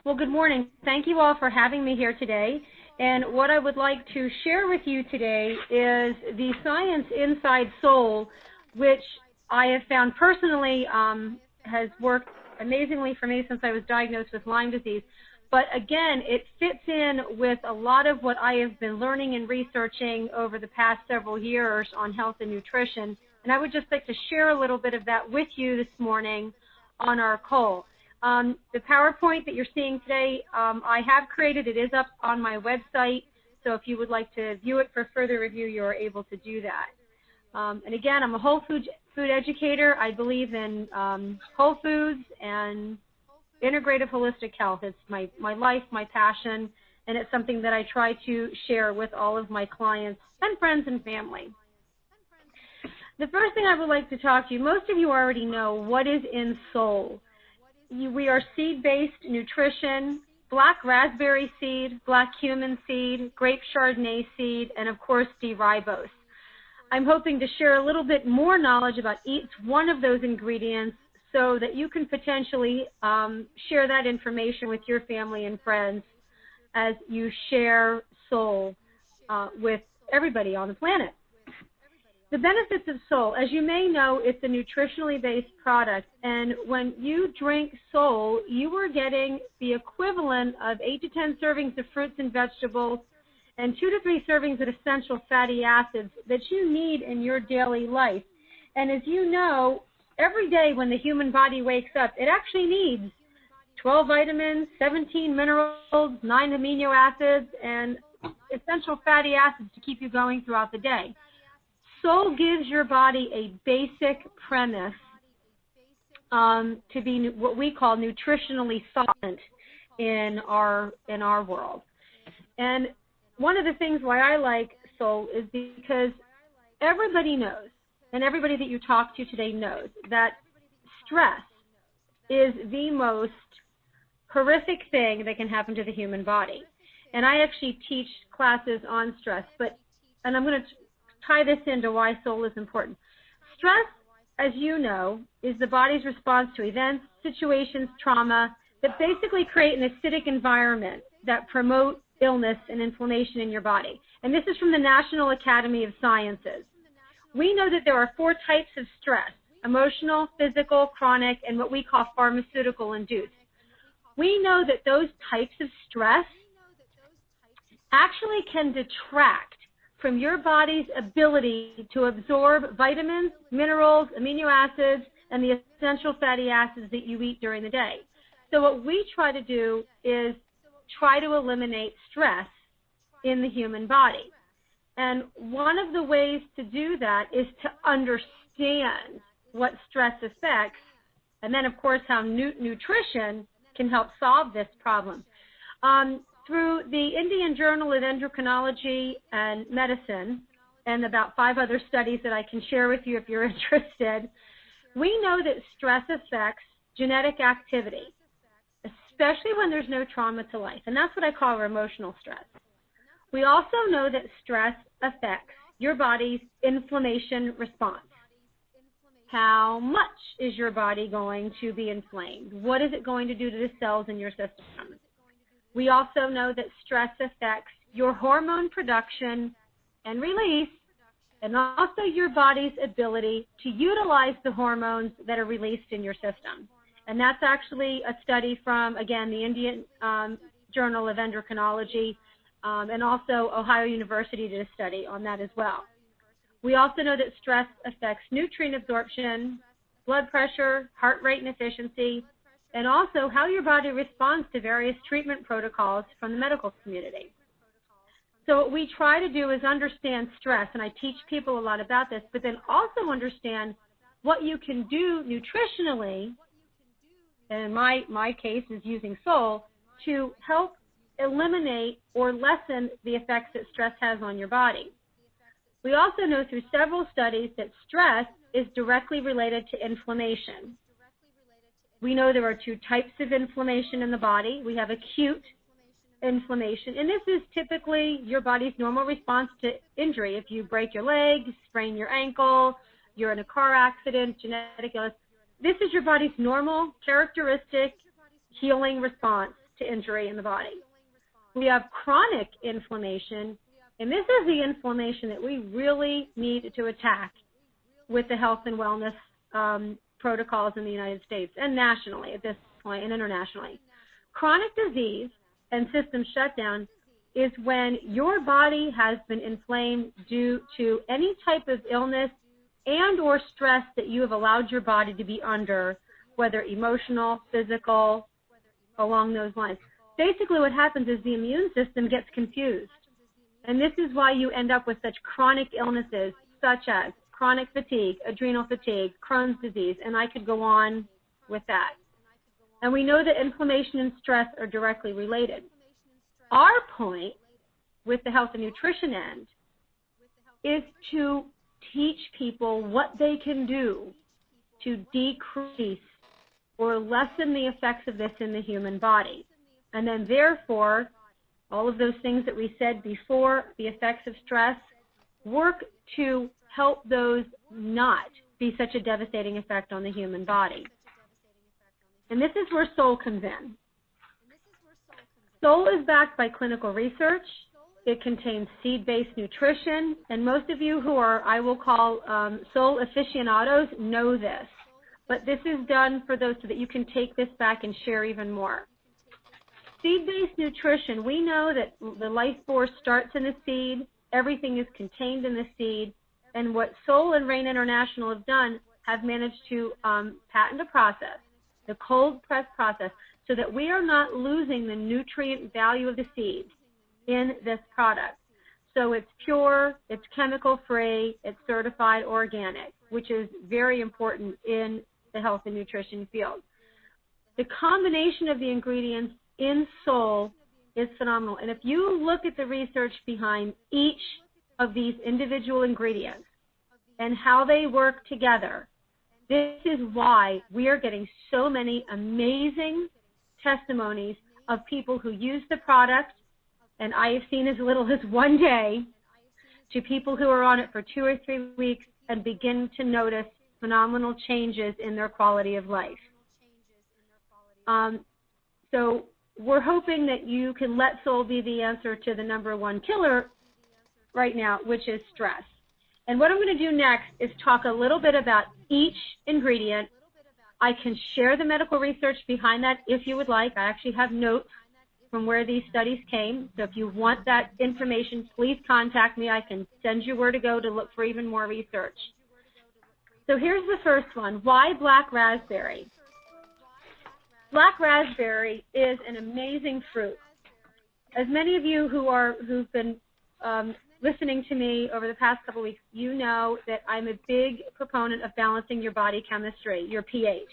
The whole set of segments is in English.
Well, good morning. Thank you all for having me here today. And what I would like to share with you today is the science inside soul, which I have found personally has worked amazingly for me since I was diagnosed with Lyme disease. But again, it fits in with a lot of what I have been learning and researching over the past several years on health and nutrition. And I would just like to share a little bit of that with you this morning on our call. The PowerPoint that you're seeing today, I have created. It is up on my website. So if you would like to view it for further review, you are able to do that. And again, I'm a whole food educator. I believe in whole foods and integrative holistic health. It's my life, my passion, and it's something that I try to share with all of my clients and friends and family. The first thing I would like to talk to you, most of you already know what is in soul. We are seed-based nutrition, black raspberry seed, black cumin seed, grape chardonnay seed, and of course D-ribose. I'm hoping to share a little bit more knowledge about each one of those ingredients so that you can potentially share that information with your family and friends as you share soul with everybody on the planet. The benefits of soul, as you may know, it's a nutritionally based product, and when you drink soul, you are getting the equivalent of 8 to 10 servings of fruits and vegetables and 2 to 3 servings of essential fatty acids that you need in your daily life. And as you know, every day when the human body wakes up, it actually needs 12 vitamins, 17 minerals, 9 amino acids, and essential fatty acids to keep you going throughout the day. Soul gives your body a basic premise to be what we call nutritionally solvent in our world. And one of the things why I like soul is because everybody knows, and everybody that you talk to today knows, that stress is the most horrific thing that can happen to the human body. And I actually teach classes on stress, and I'm going to tie this into why soul is important. Stress, as you know, is the body's response to events, situations, trauma that basically create an acidic environment that promote illness and inflammation in your body. And this is from the National Academy of Sciences. We know that there are 4 types of stress: emotional, physical, chronic, and what we call pharmaceutical induced. We know that those types of stress actually can detract from your body's ability to absorb vitamins, minerals, amino acids, and the essential fatty acids that you eat during the day. So what we try to do is try to eliminate stress in the human body. And one of the ways to do that is to understand what stress affects, and then, of course, how nutrition can help solve this problem. Through the Indian Journal of Endocrinology and Medicine, and about 5 other studies that I can share with you if you're interested, we know that stress affects genetic activity, especially when there's no trauma to life, and that's what I call emotional stress. We also know that stress affects your body's inflammation response. How much is your body going to be inflamed? What is it going to do to the cells in your system? We also know that stress affects your hormone production and release, and also your body's ability to utilize the hormones that are released in your system. And that's actually a study from, again, the Indian Journal of Endocrinology, and also Ohio University did a study on that as well. We also know that stress affects nutrient absorption, blood pressure, heart rate and efficiency, and also how your body responds to various treatment protocols from the medical community. So what we try to do is understand stress, and I teach people a lot about this, but then also understand what you can do nutritionally, and in my case is using soul, to help eliminate or lessen the effects that stress has on your body. We also know through several studies that stress is directly related to inflammation. We know there are 2 types of inflammation in the body. We have acute inflammation, and this is typically your body's normal response to injury. If you break your leg, sprain your ankle, you're in a car accident, genetic illness, this is your body's normal, characteristic healing response to injury in the body. We have chronic inflammation, and this is the inflammation that we really need to attack with the health and wellness protocols in the United States and nationally at this point and internationally. Chronic disease and system shutdown is when your body has been inflamed due to any type of illness and or stress that you have allowed your body to be under, whether emotional, physical, along those lines. Basically what happens is the immune system gets confused. And this is why you end up with such chronic illnesses such as chronic fatigue, adrenal fatigue, Crohn's disease, and I could go on with that. And we know that inflammation and stress are directly related. Our point with the health and nutrition end is to teach people what they can do to decrease or lessen the effects of this in the human body. And then therefore, all of those things that we said before, the effects of stress, work to help those not be such a devastating effect on the human body. And this is where Soul comes in. Soul is backed by clinical research. It contains seed-based nutrition, and most of you who are, I will call Soul aficionados, know this. But this is done for those so that you can take this back and share even more. Seed-based nutrition, we know that the life force starts in the seed, everything is contained in the seed, and what Soul and Rain International have done have managed to patent a process, the cold press process, so that we are not losing the nutrient value of the seed in this product. So it's pure, it's chemical-free, it's certified organic, which is very important in the health and nutrition field. The combination of the ingredients in Soul is phenomenal. And if you look at the research behind each of these individual ingredients and how they work together, this is why we are getting so many amazing testimonies of people who use the product, and I have seen as little as one day, to people who are on it for 2 or 3 weeks and begin to notice phenomenal changes in their quality of life. So we're hoping that you can let Soul be the answer to the #1 killer right now, which is stress. And what I'm going to do next is talk a little bit about each ingredient. I can share the medical research behind that if you would like. I actually have notes from where these studies came. So if you want that information, please contact me. I can send you where to go to look for even more research. So here's the first one. Why black raspberry? Black raspberry is an amazing fruit. As many of you who've been listening to me over the past couple of weeks, you know that I'm a big proponent of balancing your body chemistry, your pH,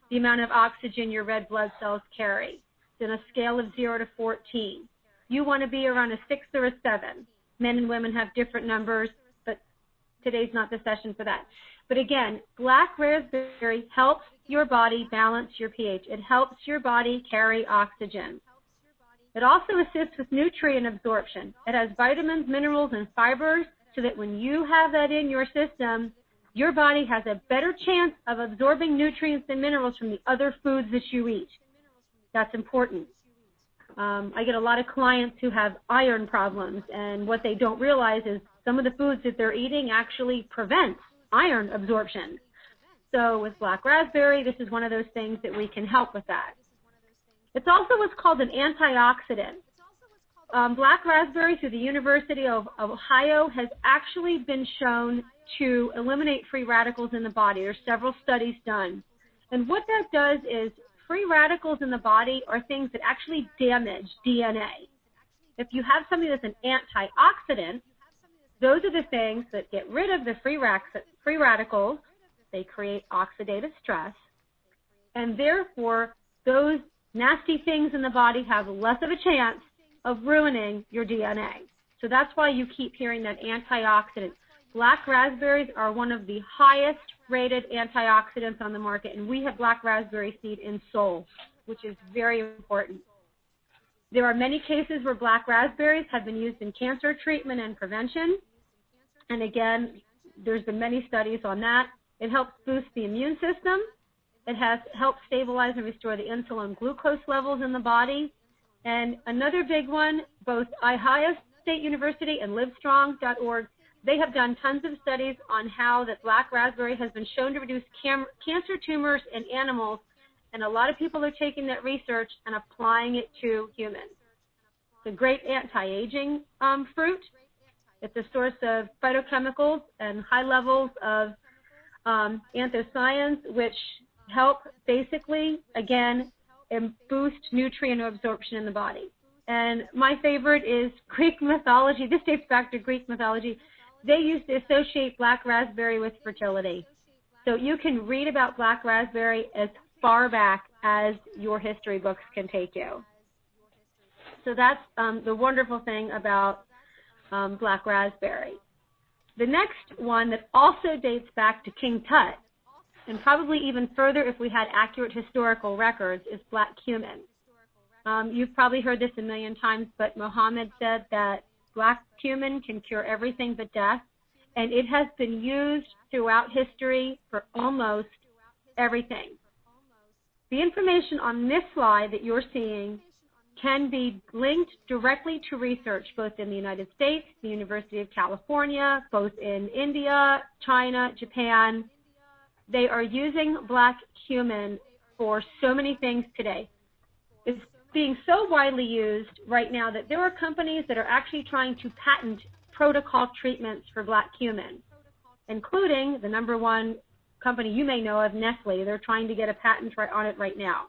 the amount of oxygen your red blood cells carry. It's on a scale of 0 to 14. You want to be around a 6 or a 7. Men and women have different numbers, but today's not the session for that. But again, black raspberry helps your body balance your pH. It helps your body carry oxygen. It also assists with nutrient absorption. It has vitamins, minerals, and fibers so that when you have that in your system, your body has a better chance of absorbing nutrients and minerals from the other foods that you eat. That's important. I get a lot of clients who have iron problems, and what they don't realize is some of the foods that they're eating actually prevent iron absorption. So with black raspberry, this is one of those things that we can help with that. It's also what's called an antioxidant. Black raspberry through the University of Ohio has actually been shown to eliminate free radicals in the body. There's several studies done. And what that does is free radicals in the body are things that actually damage DNA. If you have something that's an antioxidant, those are the things that get rid of the free radicals. They create oxidative stress, and therefore those nasty things in the body have less of a chance of ruining your DNA. So that's why you keep hearing that antioxidant. Black raspberries are one of the highest rated antioxidants on the market, and we have black raspberry seed in Soul, which is very important. There are many cases where black raspberries have been used in cancer treatment and prevention, and again, there's been many studies on that. It helps boost the immune system. It has helped stabilize and restore the insulin glucose levels in the body. And another big one, both Ohio State University and livestrong.org, they have done tons of studies on how that black raspberry has been shown to reduce cancer tumors in animals, and a lot of people are taking that research and applying it to humans. It's a great anti-aging fruit. It's a source of phytochemicals and high levels of anthocyanins, which help basically, again, boost nutrient absorption in the body. And my favorite is Greek mythology. This dates back to Greek mythology. They used to associate black raspberry with fertility. So you can read about black raspberry as far back as your history books can take you. So that's the wonderful thing about black raspberry. The next one that also dates back to King Tut, and probably even further if we had accurate historical records, is black cumin. You've probably heard this a million times, but Muhammad said that black cumin can cure everything but death, and it has been used throughout history for almost everything. The information on this slide that you're seeing can be linked directly to research both in the United States, the University of California, both in India, China, Japan. They are using black cumin for so many things today. It's being so widely used right now that there are companies that are actually trying to patent protocol treatments for black cumin, including the #1 company you may know of, Nestle. They're trying to get a patent on it right now.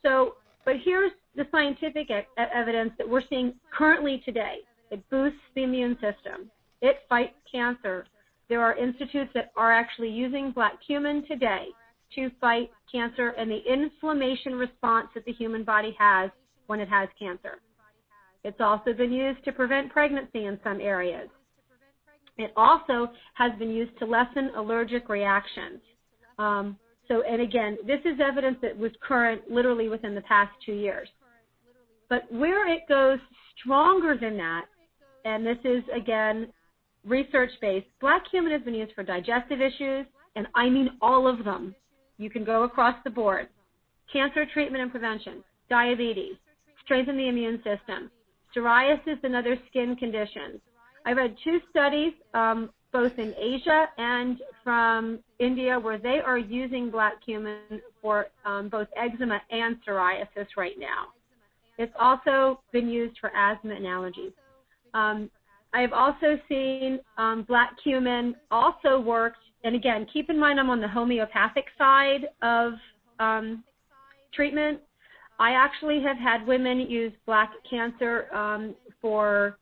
So, but here's the scientific evidence that we're seeing currently today. It boosts the immune system. It fights cancer. There are institutes that are actually using black cumin today to fight cancer and the inflammation response that the human body has when it has cancer. It's also been used to prevent pregnancy in some areas. It also has been used to lessen allergic reactions. And again, this is evidence that was current literally within the past 2 years. But where it goes stronger than that, and this is, again, research-based, black cumin has been used for digestive issues, and I mean all of them. You can go across the board. Cancer treatment and prevention, diabetes, strengthen the immune system, psoriasis and other skin conditions. I read 2 studies, both in Asia and from India, where they are using black cumin for both eczema and psoriasis right now. It's also been used for asthma and allergies. I have also seen black cumin also worked, and again, keep in mind I'm on the homeopathic side of treatment. I actually have had women use black cancer for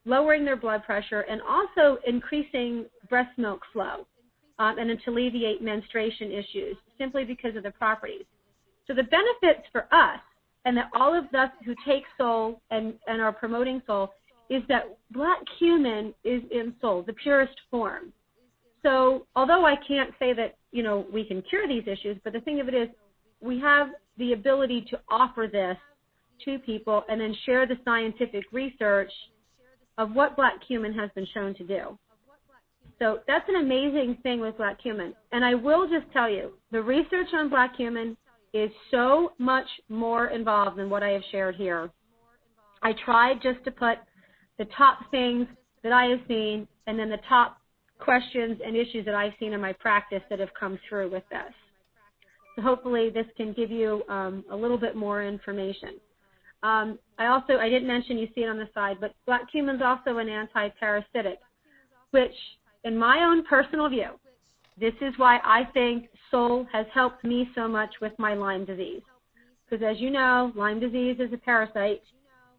lowering their blood pressure and also increasing breast milk flow and to alleviate menstruation issues simply because of the properties. So the benefits for us, and that all of us who take soul and are promoting soul, is that black cumin is in soul, the purest form. So although I can't say that, you know, we can cure these issues, but the thing of it is we have the ability to offer this to people and then share the scientific research of what black cumin has been shown to do. So that's an amazing thing with black cumin. And I will just tell you, the research on black cumin is so much more involved than what I have shared here. I tried just to put the top things that I have seen and then the top questions and issues that I've seen in my practice that have come through with this. So hopefully this can give you a little bit more information. I didn't mention, you see it on the side, but black cumin is also an anti-parasitic, which in my own personal view, this is why I think soul has helped me so much with my Lyme disease. Because as you know, Lyme disease is a parasite,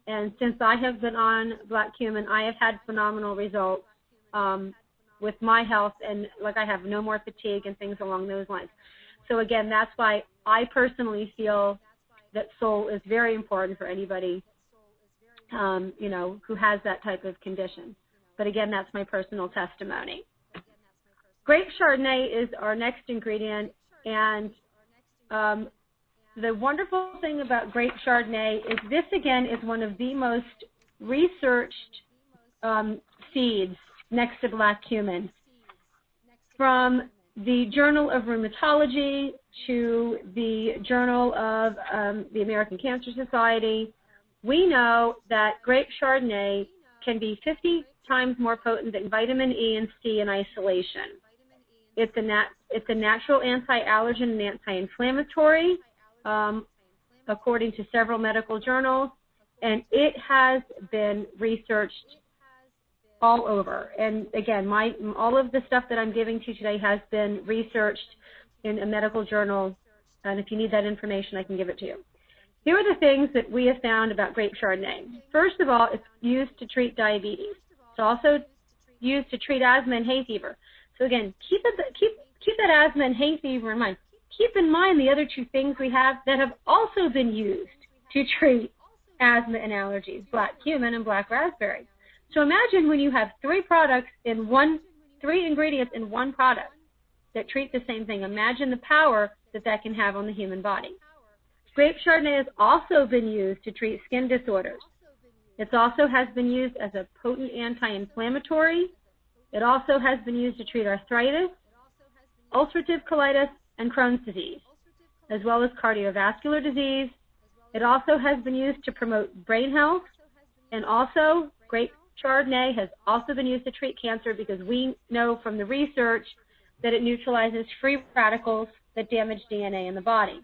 and since I have been on black cumin, I have had phenomenal results with my health, and like I have no more fatigue and things along those lines. So again, that's why I personally feel that soul is very important for anybody, you know, who has that type of condition. But again, that's my personal testimony. Grape Chardonnay is our next ingredient, and the wonderful thing about grape Chardonnay is this, again, is one of the most researched seeds next to black cumin. From the Journal of Rheumatology to the Journal of the American Cancer Society, we know that grape Chardonnay can be 50 times more potent than vitamin E and C in isolation. It's a natural anti-allergen and anti-inflammatory, according to several medical journals, and it has been researched all over. And again, all of the stuff that I'm giving to you today has been researched in a medical journal, and if you need that information, I can give it to you. Here are the things that we have found about grape Chardonnay. First of all, it's used to treat diabetes. It's also used to treat asthma and hay fever. So again, keep that asthma and hay fever in mind. Keep in mind the other two things we have that have also been used to treat asthma and allergies, black cumin and black raspberry. So imagine when you have three ingredients in one product that treat the same thing. Imagine the power that can have on the human body. Grape Chardonnay has also been used to treat skin disorders. It also has been used as a potent anti-inflammatory. It also has been used to treat arthritis, ulcerative colitis, and Crohn's disease, as well as cardiovascular disease. It also has been used to promote brain health, and also grape Chardonnay has also been used to treat cancer because we know from the research that it neutralizes free radicals that damage DNA in the body.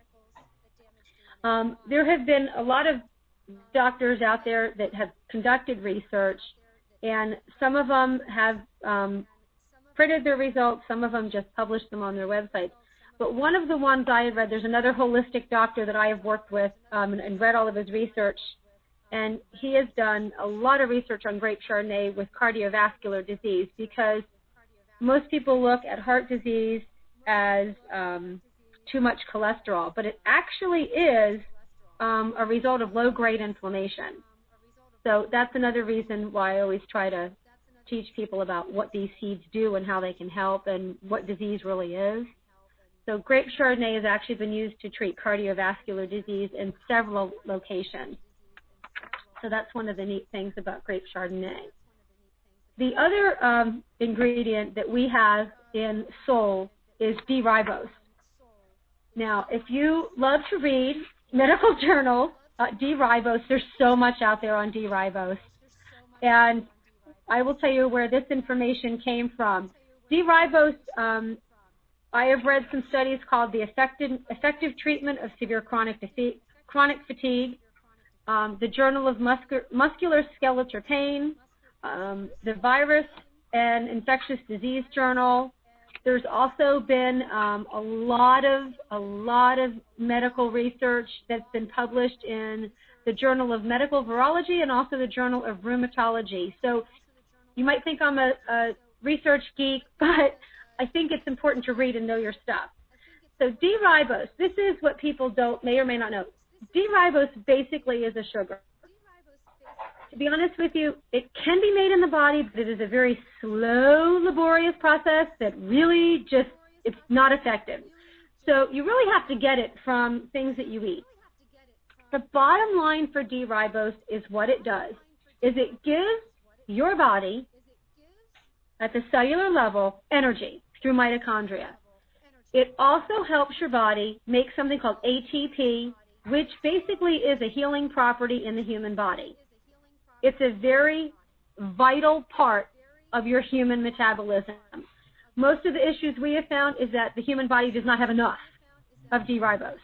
There have been a lot of doctors out there that have conducted research, and some of them have printed their results, some of them just published them on their websites. But one of the ones I have read, there's another holistic doctor that I have worked with and read all of his research, and he has done a lot of research on grape Chardonnay with cardiovascular disease, because most people look at heart disease as too much cholesterol, but it actually is a result of low-grade inflammation. So that's another reason why I always try to teach people about what these seeds do and how they can help and what disease really is. So grape Chardonnay has actually been used to treat cardiovascular disease in several locations. So that's one of the neat things about grape Chardonnay. The other ingredient that we have in Sol is D-ribose. Now, if you love to read medical journals, D-ribose, there's so much out there on D-ribose. And I will tell you where this information came from. D-ribose, I have read some studies called the effective treatment of severe chronic fatigue, the Journal of Musculoskeletal Pain, the Virus and Infectious Disease Journal. There's also been a lot of medical research that's been published in the Journal of Medical Virology and also the Journal of Rheumatology. So you might think I'm a research geek, but I think it's important to read and know your stuff. So D-ribose, this is what people may or may not know. D-ribose basically is a sugar. To be honest with you, it can be made in the body, but it is a very slow, laborious process that really it's not effective. So you really have to get it from things that you eat. The bottom line for D-ribose is what it does, is it gives your body, at the cellular level, energy through mitochondria. It also helps your body make something called ATP, which basically is a healing property in the human body. It's a very vital part of your human metabolism. Most of the issues we have found is that the human body does not have enough of D-ribose.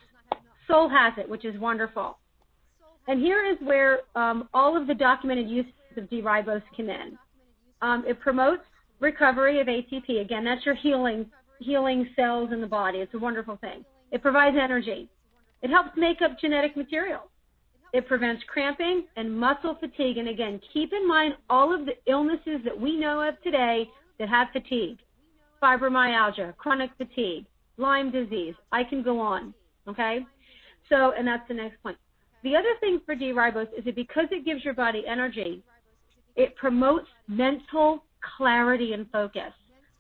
Sol has it, which is wonderful. And here is where all of the documented uses of D-ribose come in. It promotes recovery of ATP. Again, that's your healing cells in the body. It's a wonderful thing. It provides energy. It helps make up genetic material. It prevents cramping and muscle fatigue. And again, keep in mind all of the illnesses that we know of today that have fatigue. Fibromyalgia, chronic fatigue, Lyme disease. I can go on, okay? So, and that's the next point. The other thing for D-ribose is that because it gives your body energy, it promotes mental clarity and focus.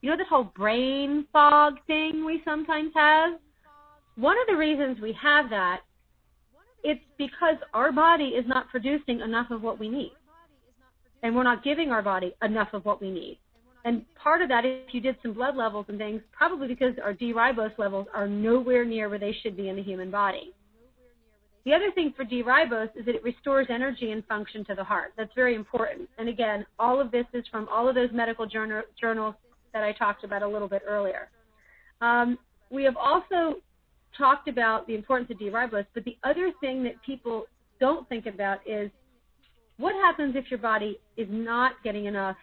You know this whole brain fog thing we sometimes have? One of the reasons we have that, it's because our body is not producing enough of what we need. And we're not giving our body enough of what we need. And part of that, if you did some blood levels and things, probably because our D-ribose levels are nowhere near where they should be in the human body. The other thing for D-ribose is that it restores energy and function to the heart. That's very important. And again, all of this is from all of those medical journals that I talked about a little bit earlier. We have also talked about the importance of D-ribose, but the other thing that people don't think about is what happens if your body is not getting enough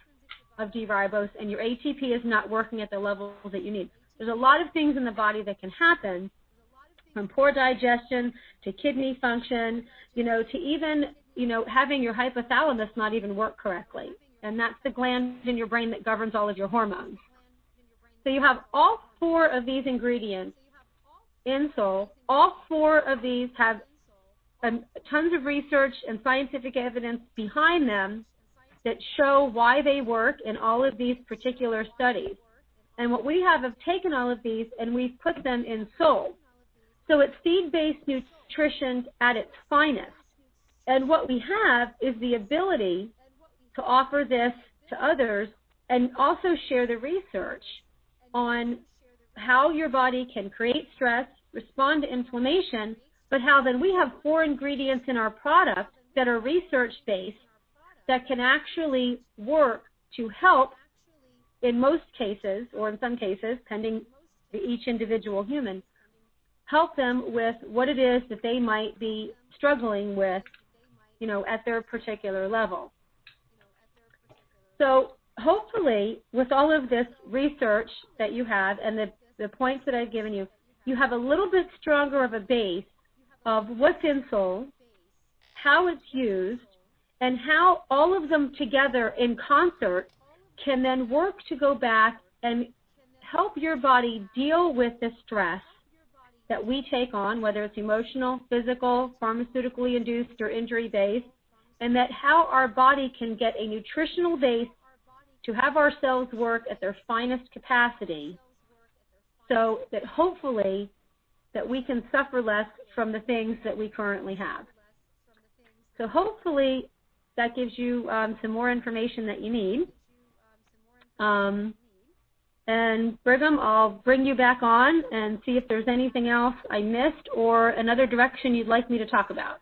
of D-ribose and your ATP is not working at the levels that you need. There's a lot of things in the body that can happen, from poor digestion to kidney function, to even, having your hypothalamus not even work correctly. And that's the gland in your brain that governs all of your hormones. So you have all 4 of these ingredients in Soul. All 4 of these have tons of research and scientific evidence behind them that show why they work in all of these particular studies. And what we have taken all of these and we've put them in Soul. So it's seed-based nutrition at its finest. And what we have is the ability to offer this to others and also share the research on how your body can create stress, respond to inflammation, but how then we have 4 ingredients in our product that are research-based that can actually work to help, in most cases, or in some cases, pending each individual human, help them with what it is that they might be struggling with, at their particular level. So hopefully, with all of this research that you have and the points that I've given you, you have a little bit stronger of a base of what's in Soul, how it's used, and how all of them together in concert can then work to go back and help your body deal with the stress that we take on, whether it's emotional, physical, pharmaceutically induced, or injury-based, and that how our body can get a nutritional base to have our cells work at their finest capacity so that hopefully that we can suffer less from the things that we currently have. So hopefully that gives you some more information that you need. And Brigham, I'll bring you back on and see if there's anything else I missed or another direction you'd like me to talk about.